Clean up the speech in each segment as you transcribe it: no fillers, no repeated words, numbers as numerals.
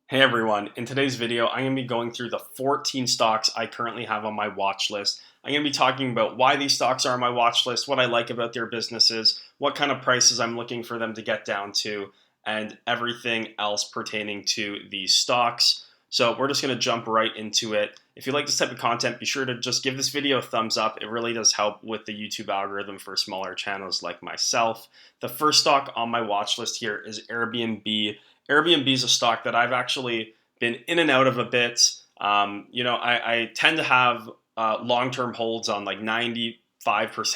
Hey everyone, in today's video, I'm going to be going through the 14 stocks I currently have on my watch list. I'm going to be talking about why these stocks are on my watch list, what I like about their businesses, what kind of prices I'm looking for them to get down to, and everything else pertaining to these stocks. So we're just going to jump right into it. If you like this type of content, be sure to just give this video a thumbs up. It really does help with the YouTube algorithm for smaller channels like myself. The first stock on my watch list here is Airbnb. Airbnb is a stock that I've actually been in and out of a bit. I tend to have long-term holds on like 95%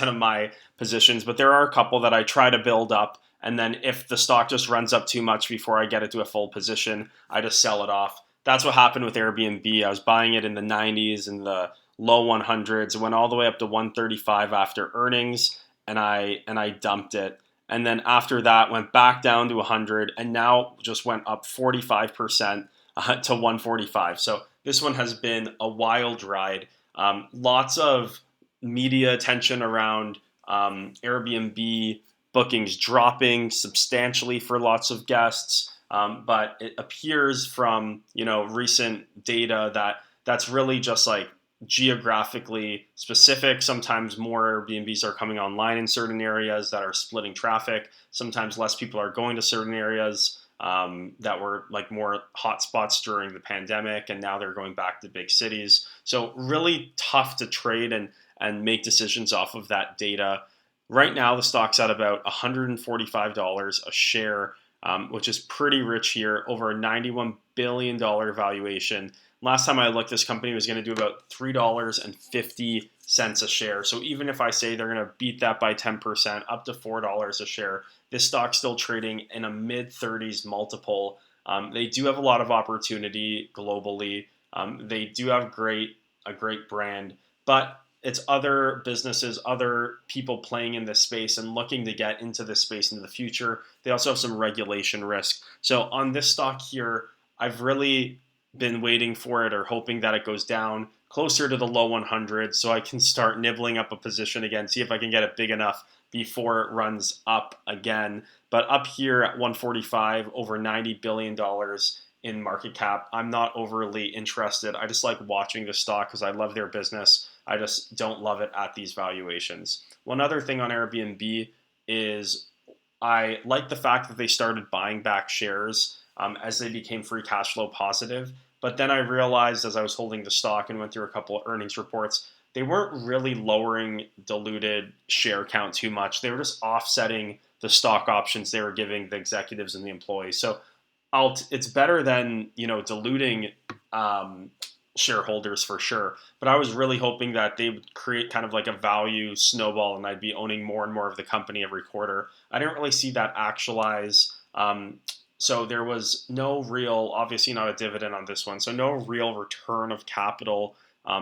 of my positions, but there are a couple that I try to build up. And then if the stock just runs up too much before I get it to a full position, I just sell it off. That's what happened with Airbnb. I was buying it in the 90s and the low 100s. It went all the way up to 135 after earnings, and I dumped it. And then after that went back down to 100 and now just went up 45% to 145. So this one has been a wild ride. Lots of media attention around Airbnb bookings dropping substantially for lots of guests. But it appears from recent data that that's really just like geographically specific. Sometimes more Airbnbs are coming online in certain areas that are splitting traffic. Sometimes less people are going to certain areas that were like more hotspots during the pandemic, and now they're going back to big cities. So really tough to trade and make decisions off of that data. Right now, the stock's at about $145 a share, which is pretty rich here, over a $91 billion valuation. Last time I looked, this company was going to do about $3.50 a share. So even if I say they're going to beat that by 10%, up to $4 a share, this stock's still trading in a mid-30s multiple. They do have a lot of opportunity globally. They do have a great brand, but it's other businesses, other people playing in this space and looking to get into this space in the future. They also have some regulation risk. So on this stock here, I've really been waiting for it or hoping that it goes down closer to the low 100s so I can start nibbling up a position again, see if I can get it big enough before it runs up again. But up here at 145, over $90 billion in market cap, I'm not overly interested. I just like watching the stock because I love their business. I just don't love it at these valuations. One other thing on Airbnb is I like the fact that they started buying back shares as they became free cash flow positive. But then I realized as I was holding the stock and went through a couple of earnings reports, they weren't really lowering diluted share count too much. They were just offsetting the stock options they were giving the executives and the employees. So it's better than diluting shareholders for sure. But I was really hoping that they would create kind of like a value snowball and I'd be owning more and more of the company every quarter. I didn't really see that actualize. So there was no real, obviously not a dividend on this one, so no real return of capital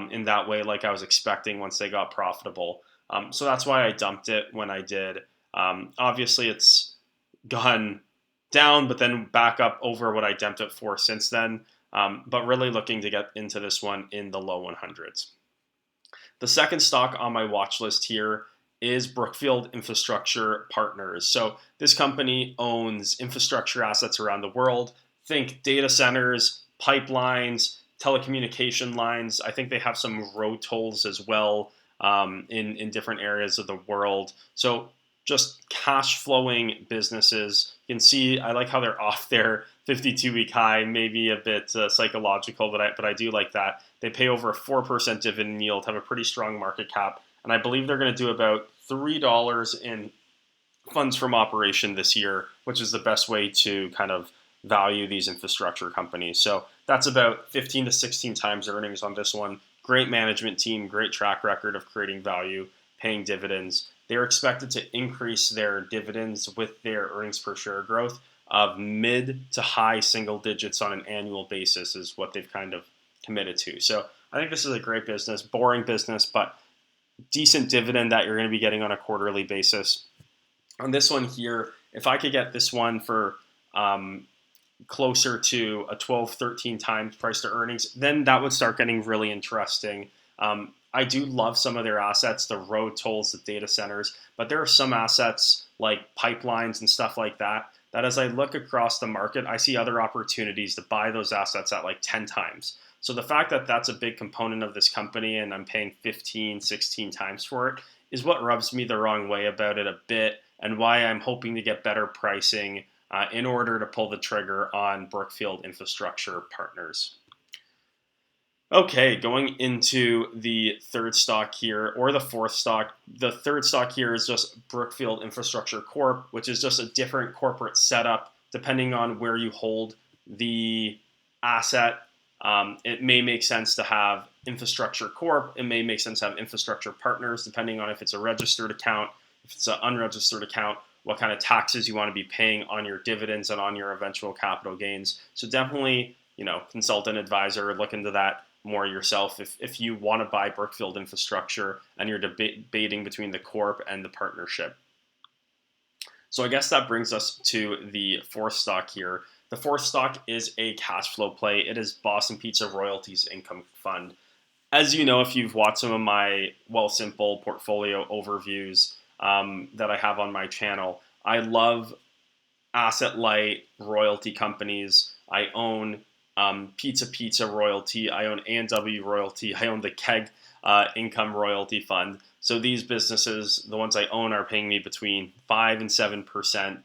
in that way like I was expecting once they got profitable. So that's why I dumped it when I did. Obviously it's gone down, but then back up over what I dumped it for since then. But really looking to get into this one in the low 100s. The second stock on my watch list here is Brookfield Infrastructure Partners. So this company owns infrastructure assets around the world. Think data centers, pipelines, telecommunication lines. I think they have some road tolls as well in different areas of the world. So just cash flowing businesses. You can see I like how they're off their 52-week high, maybe a bit psychological, but I do like that. They pay over a 4% dividend yield, have a pretty strong market cap, and I believe they're going to do about $3 in funds from operation this year, which is the best way to kind of value these infrastructure companies. So that's about 15 to 16 times earnings on this one. Great management team, great track record of creating value, paying dividends. They're expected to increase their dividends with their earnings per share growth of mid to high single digits on an annual basis is what they've kind of committed to. So I think this is a great business, boring business, but decent dividend that you're going to be getting on a quarterly basis. On this one here, if I could get this one for closer to a 12, 13 times price to earnings, then that would start getting really interesting. I do love some of their assets, the road tolls, the data centers, but there are some assets like pipelines and stuff like that that as I look across the market, I see other opportunities to buy those assets at like 10 times. So the fact that that's a big component of this company and I'm paying 15, 16 times for it is what rubs me the wrong way about it a bit, and why I'm hoping to get better pricing in order to pull the trigger on Brookfield Infrastructure Partners. Okay, going into the third stock here, or the fourth stock. The third stock here is just Brookfield Infrastructure Corp, which is just a different corporate setup depending on where you hold the asset. It may make sense to have Infrastructure Corp. It may make sense to have Infrastructure Partners, depending on if it's a registered account, if it's an unregistered account, what kind of taxes you want to be paying on your dividends and on your eventual capital gains. So definitely, consult an advisor, look into that more yourself if you want to buy Brookfield Infrastructure and you're debating between the Corp and the partnership. So I guess that brings us to the fourth stock here. The fourth stock is a cash flow play. It is Boston Pizza Royalties Income Fund. As you know, if you've watched some of my Wealthsimple portfolio overviews that I have on my channel, I love asset-light royalty companies. I own Pizza Royalty. I own A&W Royalty. I own the Keg Income Royalty Fund. So these businesses, the ones I own, are paying me between 5 and 7%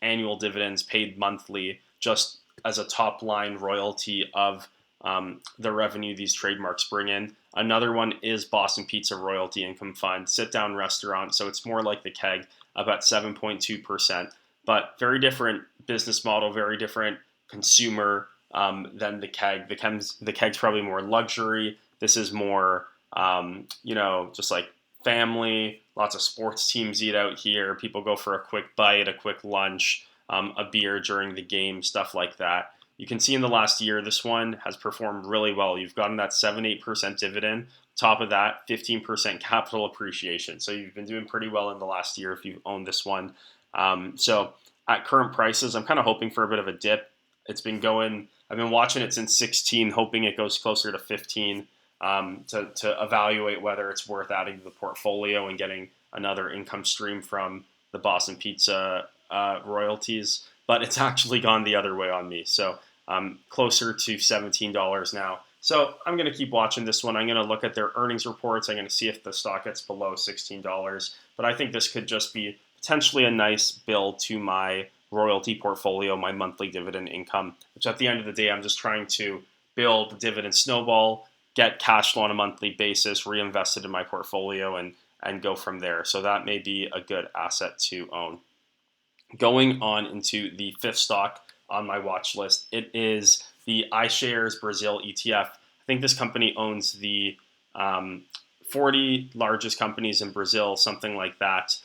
annual dividends paid monthly, just as a top line royalty of the revenue these trademarks bring in. Another one is Boston Pizza Royalty Income Fund, sit-down restaurant. So it's more like the Keg, about 7.2%, but very different business model, very different consumer than the Keg. The Keg's probably more luxury. This is more, just like family. Lots of sports teams eat out here. People go for a quick bite, a quick lunch, a beer during the game, stuff like that. You can see in the last year, this one has performed really well. You've gotten that 7-8% dividend. Top of that, 15% capital appreciation. So you've been doing pretty well in the last year if you've owned this one. So at current prices, I'm kind of hoping for a bit of a dip. It's been going, I've been watching it since 16, hoping it goes closer to 15 to evaluate whether it's worth adding to the portfolio and getting another income stream from the Boston Pizza royalties. But it's actually gone the other way on me. So closer to $17 now. So I'm going to keep watching this one. I'm going to look at their earnings reports. I'm going to see if the stock gets below $16. But I think this could just be potentially a nice build to my royalty portfolio, my monthly dividend income, which at the end of the day, I'm just trying to build the dividend snowball, get cash flow on a monthly basis, reinvested in my portfolio, and go from there. So that may be a good asset to own. Going on into the fifth stock on my watch list, it is the iShares Brazil ETF. I think this company owns the 40 largest companies in Brazil, something like that.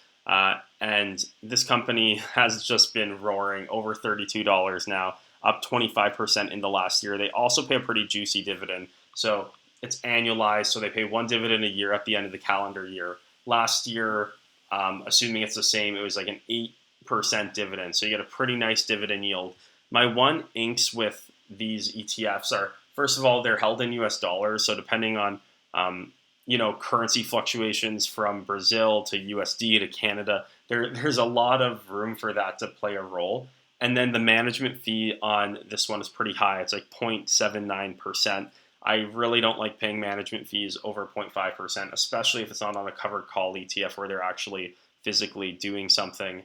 And this company has just been roaring, over $32 now, up 25% in the last year. They also pay a pretty juicy dividend. So it's annualized, so they pay one dividend a year at the end of the calendar year. Last year, assuming it's the same, it was like an 8% dividend. So you get a pretty nice dividend yield. My one inks with these ETFs are, first of all, they're held in US dollars. So depending on, currency fluctuations from Brazil to USD to Canada, there's a lot of room for that to play a role. And then the management fee on this one is pretty high. It's like 0.79%. I really don't like paying management fees over 0.5%, especially if it's not on a covered call ETF where they're actually physically doing something.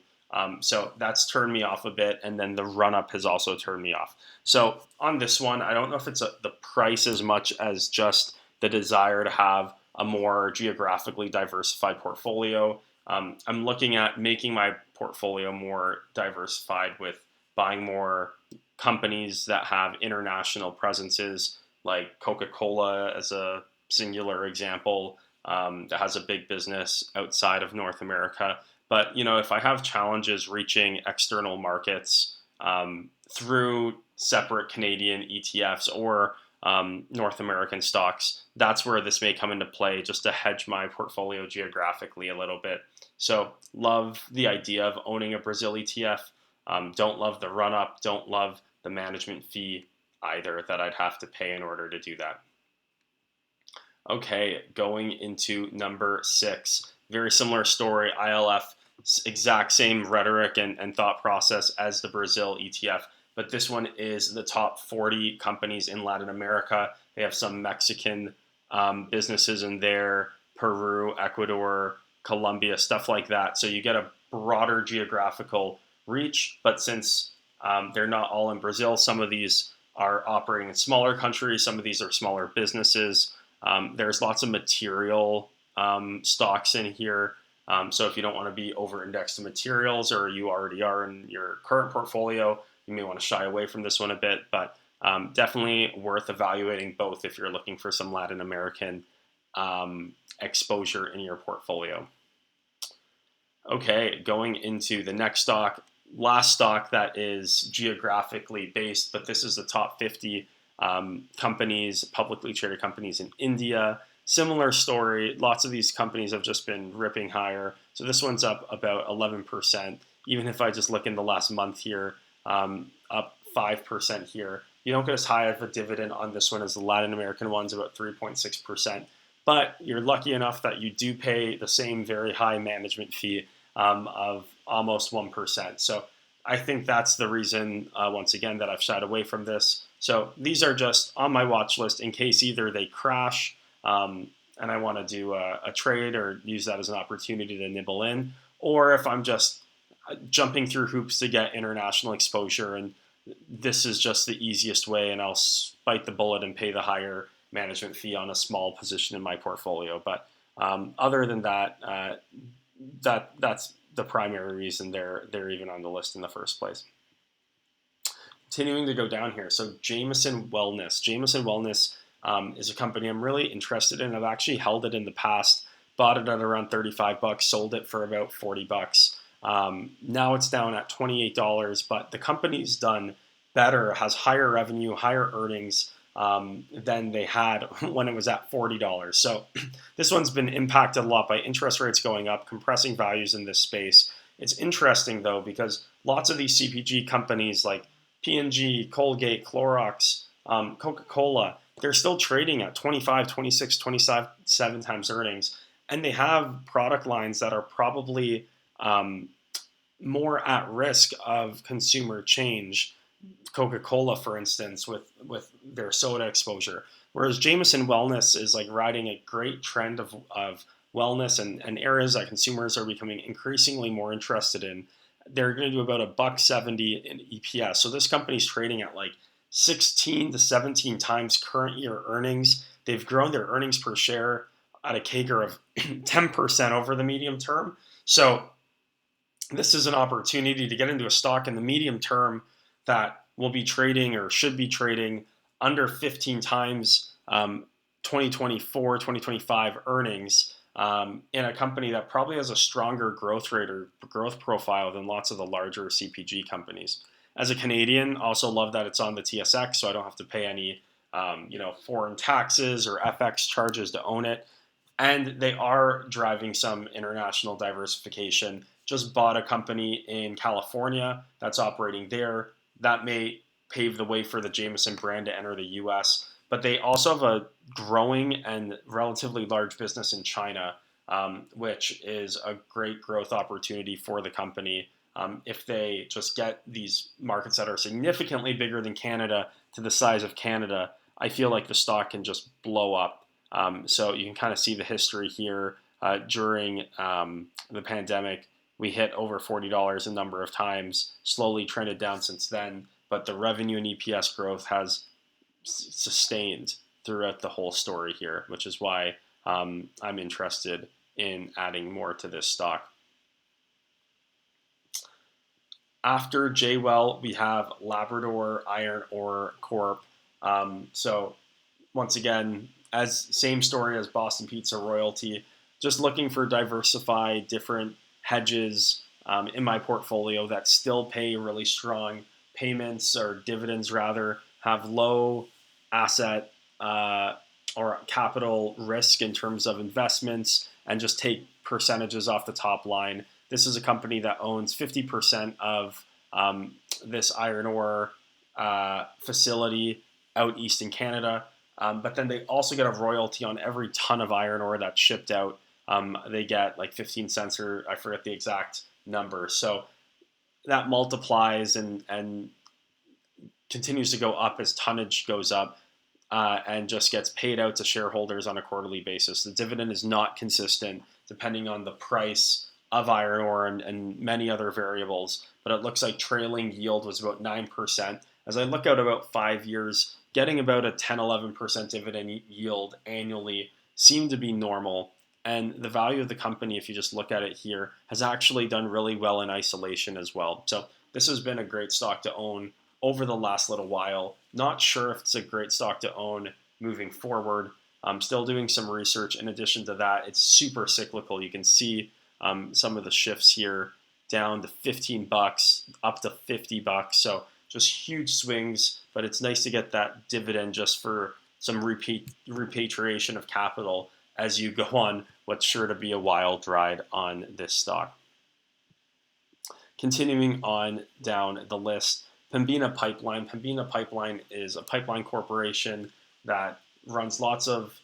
So that's turned me off a bit, and then the run-up has also turned me off. So on this one, I don't know if it's the price as much as just the desire to have a more geographically diversified portfolio. I'm looking at making my portfolio more diversified with buying more companies that have international presences, like Coca-Cola as a singular example, that has a big business outside of North America. But, if I have challenges reaching external markets through separate Canadian ETFs or North American stocks, that's where this may come into play, just to hedge my portfolio geographically a little bit. So love the idea of owning a Brazil ETF. Don't love the run-up. Don't love the management fee either that I'd have to pay in order to do that. Okay, going into number 6. Very similar story, ILF. exact same rhetoric and thought process as the Brazil ETF, but this one is the top 40 companies in Latin America. They have some Mexican businesses in there, Peru, Ecuador, Colombia, stuff like that. So you get a broader geographical reach, but since they're not all in Brazil, some of these are operating in smaller countries, some of these are smaller businesses. There's lots of material stocks in here. So if you don't want to be over-indexed to materials, or you already are in your current portfolio, you may want to shy away from this one a bit, but definitely worth evaluating both if you're looking for some Latin American exposure in your portfolio. Okay, going into the next stock, last stock that is geographically based, but this is the top 50 companies, publicly traded companies in India. Similar story, lots of these companies have just been ripping higher. So this one's up about 11%. Even if I just look in the last month here, up 5% here. You don't get as high of a dividend on this one as the Latin American ones, about 3.6%. But you're lucky enough that you do pay the same very high management fee of almost 1%. So I think that's the reason, once again, that I've shied away from this. So these are just on my watch list in case either they crash and I want to do a trade or use that as an opportunity to nibble in, or if I'm just jumping through hoops to get international exposure, and this is just the easiest way, and I'll bite the bullet and pay the higher management fee on a small position in my portfolio. But other than that, that's the primary reason they're even on the list in the first place. Continuing to go down here, so Jamieson Wellness. Jamieson Wellness is a company I'm really interested in. I've actually held it in the past, bought it at around $35, sold it for about $40. Now it's down at $28, but the company's done better, has higher revenue, higher earnings than they had when it was at $40. So this one's been impacted a lot by interest rates going up, compressing values in this space. It's interesting though, because lots of these CPG companies like P&G, Colgate, Clorox, Coca-Cola, they're still trading at 25, 26, 27 times earnings. And they have product lines that are probably more at risk of consumer change. Coca-Cola, for instance, with their soda exposure. Whereas Jamieson Wellness is like riding a great trend of wellness and areas that consumers are becoming increasingly more interested in. They're going to do about $1.70 in EPS. So this company's trading at like 16 to 17 times current year earnings. They've grown their earnings per share at a CAGR of 10% over the medium term. So this is an opportunity to get into a stock in the medium term that will be trading or should be trading under 15 times 2024, 2025 earnings in a company that probably has a stronger growth rate or growth profile than lots of the larger CPG companies. As a Canadian, also love that it's on the TSX, so I don't have to pay any foreign taxes or FX charges to own it. And they are driving some international diversification. Just bought a company in California that's operating there. That may pave the way for the Jamieson brand to enter the US. But they also have a growing and relatively large business in China, which is a great growth opportunity for the company. If they just get these markets that are significantly bigger than Canada to the size of Canada, I feel like the stock can just blow up. So you can kind of see the history here. During the pandemic, we hit over $40 a number of times, slowly trended down since then, but the revenue and EPS growth has sustained throughout the whole story here, which is why I'm interested in adding more to this stock. After JWell, we have Labrador Iron Ore Corp. So once again, same story as Boston Pizza Royalty, just looking for diversified different hedges in my portfolio that still pay really strong payments or dividends, rather, have low asset or capital risk in terms of investments, and just take percentages off the top line. This is a company that owns 50% of this iron ore facility out east in Canada. But then they also get a royalty on every ton of iron ore that's shipped out they get like 15 cents, or I forget the exact number. So that multiplies and continues to go up as tonnage goes up, and just gets paid out to shareholders on a quarterly basis. The dividend is not consistent depending on the price of iron ore and many other variables, but it looks like trailing yield was about 9%. As I look out about 5 years, getting about a 10-11% dividend yield annually seemed to be normal. And the value of the company, if you just look at it here, has actually done really well in isolation as well. So this has been a great stock to own over the last little while. Not sure if it's a great stock to own moving forward. I'm still doing some research. In addition to that, it's super cyclical. You can see some of the shifts here, down to $15, up to $50. So just huge swings, but it's nice to get that dividend just for some repatriation of capital as you go on what's sure to be a wild ride on this stock. Continuing on down the list, Pembina Pipeline. Pembina Pipeline is a pipeline corporation that runs lots of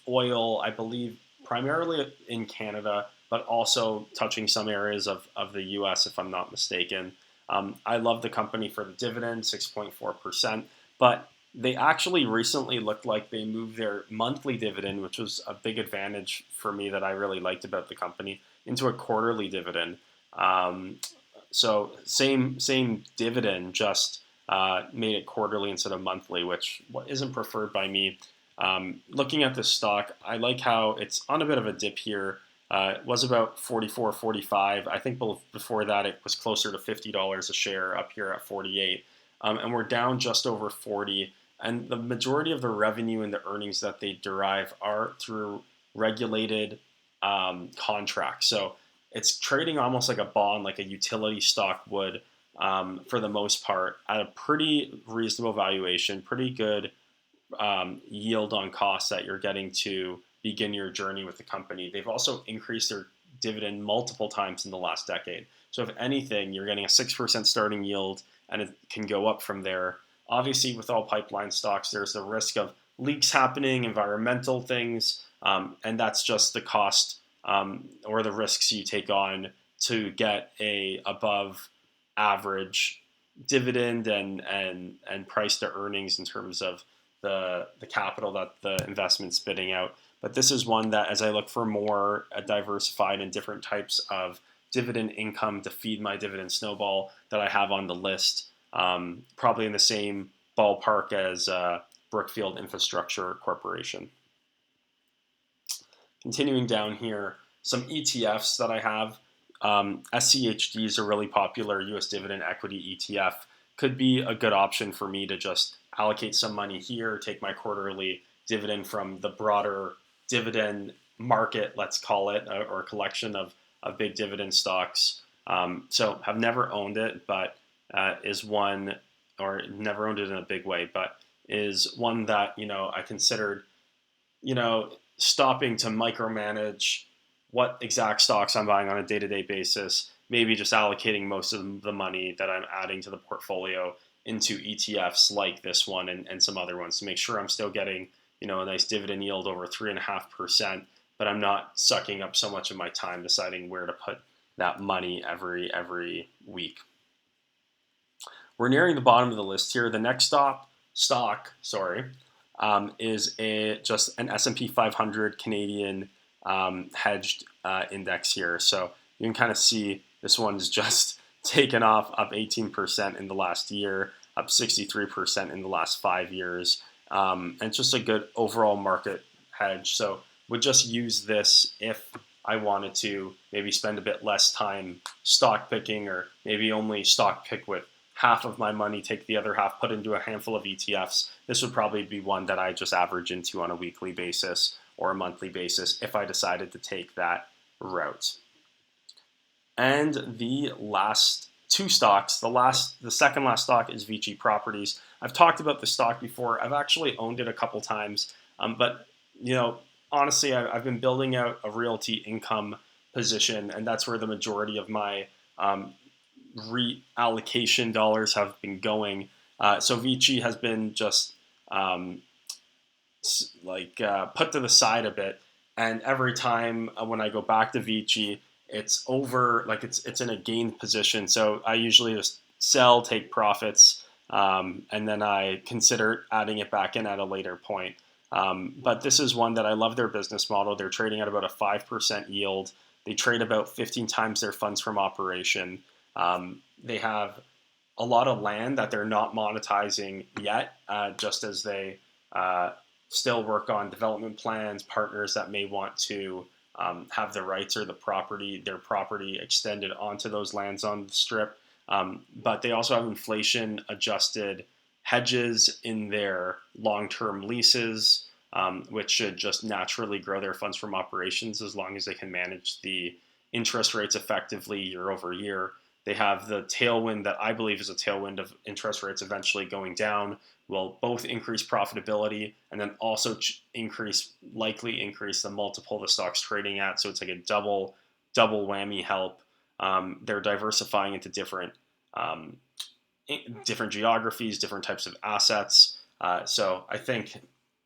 oil, I believe, primarily in Canada, but also touching some areas of the US, if I'm not mistaken. I love the company for the dividend, 6.4%, but they actually recently looked like they moved their monthly dividend, which was a big advantage for me that I really liked about the company, into a quarterly dividend. So same dividend, just made it quarterly instead of monthly, which isn't preferred by me. Looking at this stock, I like how it's on a bit of a dip here. It was about 44, 45. I think before that it was closer to $50 a share, up here at 48. And we're down just over 40. And the majority of the revenue and the earnings that they derive are through regulated contracts. So it's trading almost like a bond, like a utility stock would, for the most part, at a pretty reasonable valuation, pretty good yield on cost that you're getting to begin your journey with the company. They've also increased their dividend multiple times in the last decade. So if anything, you're getting a 6% starting yield, and it can go up from there. Obviously, with all pipeline stocks, there's the risk of leaks happening, environmental things, and that's just the cost or the risks you take on to get a above average dividend and price to earnings in terms of the capital that the investment's spitting out. But this is one that, as I look for more diversified and different types of dividend income to feed my dividend snowball that I have on the list, probably in the same ballpark as Brookfield Infrastructure Corporation. Continuing down here, some ETFs that I have. SCHD is a really popular US dividend equity ETF. Could be a good option for me to just allocate some money here, take my quarterly dividend from the broader dividend market, let's call it, or a collection of big dividend stocks. So have never owned it, but is one, or never owned it in a big way, but is one that, I considered, stopping to micromanage what exact stocks I'm buying on a day-to-day basis, maybe just allocating most of the money that I'm adding to the portfolio into ETFs like this one and some other ones to make sure I'm still getting, a nice dividend yield over 3.5%, but I'm not sucking up so much of my time deciding where to put that money every week. We're nearing the bottom of the list here. The next stock is just an S&P 500 Canadian hedged index here. So you can kind of see this one's just taken off, up 18% in the last year, up 63% in the last 5 years. And it's just a good overall market hedge. So would just use this if I wanted to maybe spend a bit less time stock picking, or maybe only stock pick with half of my money, take the other half, put into a handful of ETFs. This would probably be one that I just average into on a weekly basis or a monthly basis if I decided to take that route. And the last two stocks, the second last stock is VICI Properties. I've talked about the stock before. I've actually owned it a couple times, but honestly, I've been building out a realty income position, and that's where the majority of my reallocation dollars have been going. So VICI has been just put to the side a bit, And every time when I go back to Vici, it's over, like it's in a gained position. So I usually just sell, take profits, and then I consider adding it back in at a later point. But this is one that I love their business model. They're trading at about a 5% yield. They trade about 15 times their funds from operation. They have a lot of land that they're not monetizing yet, just as they still work on development plans, partners that may want to have the rights or their property extended onto those lands on the strip. But they also have inflation adjusted hedges in their long-term leases, which should just naturally grow their funds from operations as long as they can manage the interest rates effectively year over year. They have the tailwind that I believe is a tailwind of interest rates eventually going down, will both increase profitability and then also likely increase the multiple the stock's trading at. So it's like a double whammy help. They're diversifying into different geographies, different types of assets. So I think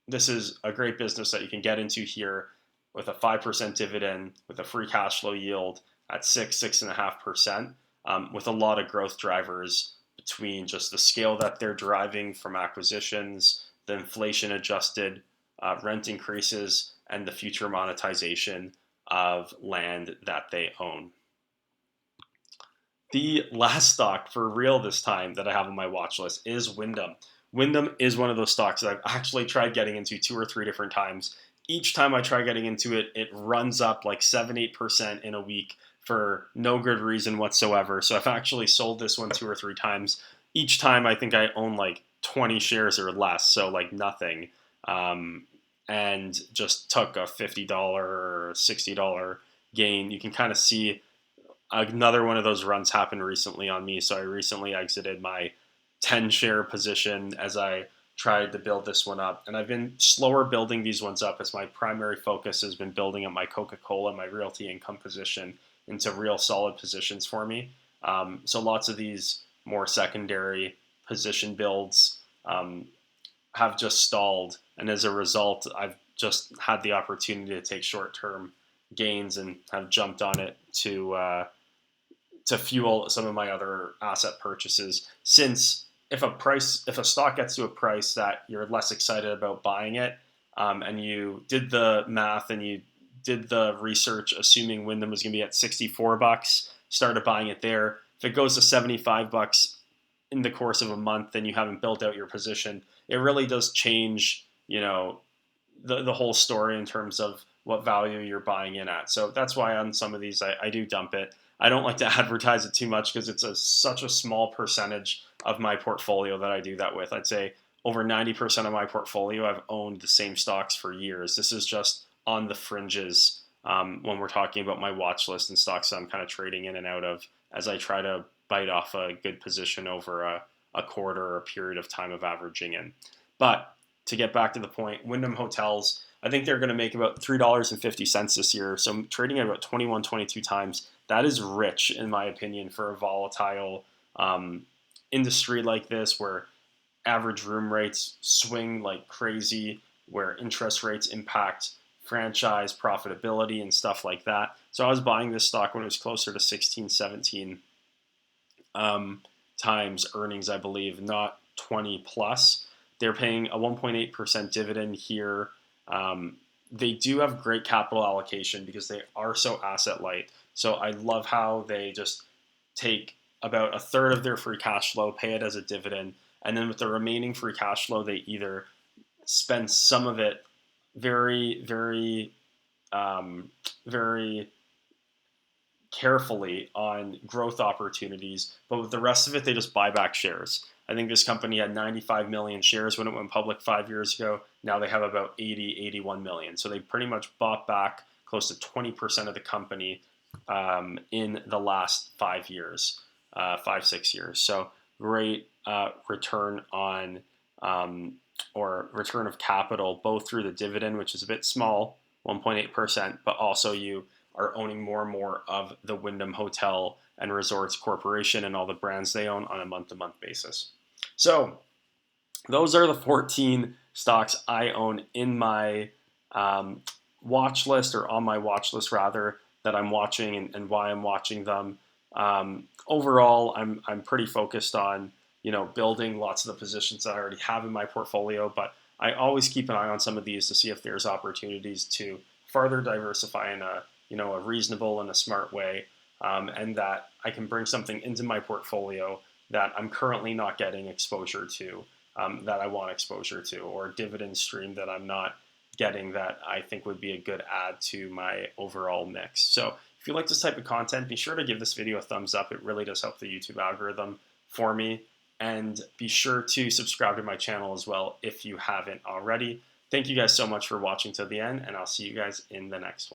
this is a great business that you can get into here with a 5% dividend, with a free cash flow yield at 6.5%, with a lot of growth drivers between just the scale that they're deriving from acquisitions, the inflation adjusted rent increases, and the future monetization of land that they own. The last stock for real this time that I have on my watch list is Wyndham. Wyndham is one of those stocks that I've actually tried getting into 2 or 3 different times. Each time I try getting into it, it runs up like 7-8% in a week for no good reason whatsoever. So I've actually sold this one 2 or 3 times. Each time I think I own like 20 shares or less, so like nothing. And just took a $50 or $60 gain. You can kind of see another one of those runs happened recently on me. So I recently exited my 10 share position as I tried to build this one up. And I've been slower building these ones up as my primary focus has been building up my Coca-Cola and my Realty Income position into real solid positions for me. So lots of these more secondary position builds have just stalled. And as a result, I've just had the opportunity to take short-term gains and have jumped on it to fuel some of my other asset purchases. Since if a stock gets to a price that you're less excited about buying it, and you did the math and you did the research, assuming Wyndham was going to be at $64, started buying it there. If it goes to $75 in the course of a month, then you haven't built out your position. It really does change, the whole story in terms of what value you're buying in at. So that's why on some of these, I do dump it. I don't like to advertise it too much because it's such a small percentage of my portfolio that I do that with. I'd say over 90% of my portfolio, I've owned the same stocks for years. This is just on the fringes when we're talking about my watch list and stocks that I'm kind of trading in and out of as I try to bite off a good position over a quarter or a period of time of averaging in. But to get back to the point, Wyndham Hotels, I think they're going to make about $3.50 this year. So I'm trading at about 21, 22 times. That is rich, in my opinion, for a volatile industry like this where average room rates swing like crazy, where interest rates impact franchise profitability and stuff like that. So I was buying this stock when it was closer to 16, 17 times earnings, I believe, not 20 plus. They're paying a 1.8% dividend here. They do have great capital allocation because they are so asset light. So I love how they just take about a third of their free cash flow, pay it as a dividend, and then with the remaining free cash flow, they either spend some of it very, very, very carefully on growth opportunities, but with the rest of it, they just buy back shares. I think this company had 95 million shares when it went public 5 years ago. Now they have about 81 million. So they pretty much bought back close to 20% of the company in the last 5 years, 6 years. So great return on or return of capital, both through the dividend, which is a bit small, 1.8%, but also you are owning more and more of the Wyndham Hotel and Resorts Corporation and all the brands they own on a month-to-month basis. So those are the 14 stocks I own in my watch list, or on my watch list rather, that I'm watching, and why I'm watching them. Overall, I'm pretty focused on building lots of the positions that I already have in my portfolio, but I always keep an eye on some of these to see if there's opportunities to further diversify in a reasonable and a smart way, and that I can bring something into my portfolio that I'm currently not getting exposure to, that I want exposure to, or a dividend stream that I'm not getting that I think would be a good add to my overall mix. So if you like this type of content, be sure to give this video a thumbs up. It really does help the YouTube algorithm for me. And be sure to subscribe to my channel as well if you haven't already. Thank you guys so much for watching till the end, and I'll see you guys in the next one.